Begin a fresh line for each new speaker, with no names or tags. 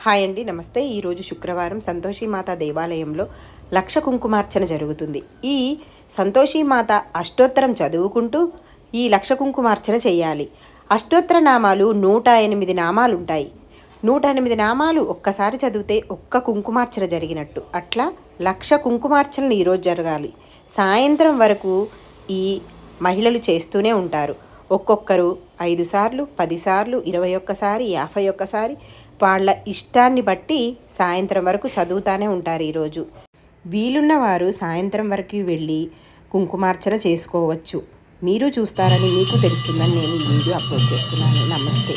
Hi అండి, నమస్తే. ఈరోజు శుక్రవారం సంతోషీమాత దేవాలయంలో లక్ష కుంకుమార్చన జరుగుతుంది. ఈ సంతోషీమాత అష్టోత్తరం చదువుకుంటూ ఈ లక్ష కుంకుమార్చన చేయాలి. అష్టోత్తర నామాలు 108 నామాలు ఉంటాయి. 108 నామాలు ఒక్కసారి చదివితే ఒక్క కుంకుమార్చన జరిగినట్టు. అట్లా లక్ష కుంకుమార్చనలు ఈరోజు జరగాలి. సాయంత్రం వరకు ఈ మహిళలు చేస్తూనే ఉంటారు. ఒక్కొక్కరు 5 సార్లు, 10 సార్లు, 21 సారి, 51 సారి వాళ్ళ ఇష్టాన్ని బట్టి సాయంత్రం వరకు చదువుతానే ఉంటారు. ఈరోజు వీలున్న వారు సాయంత్రం వరకు వెళ్ళి కుంకుమార్చన చేసుకోవచ్చు. మీరు చూస్తారని మీకు తెలుస్తుందని నేను ఈ వీడియో అప్లోడ్ చేస్తున్నాను. నమస్తే.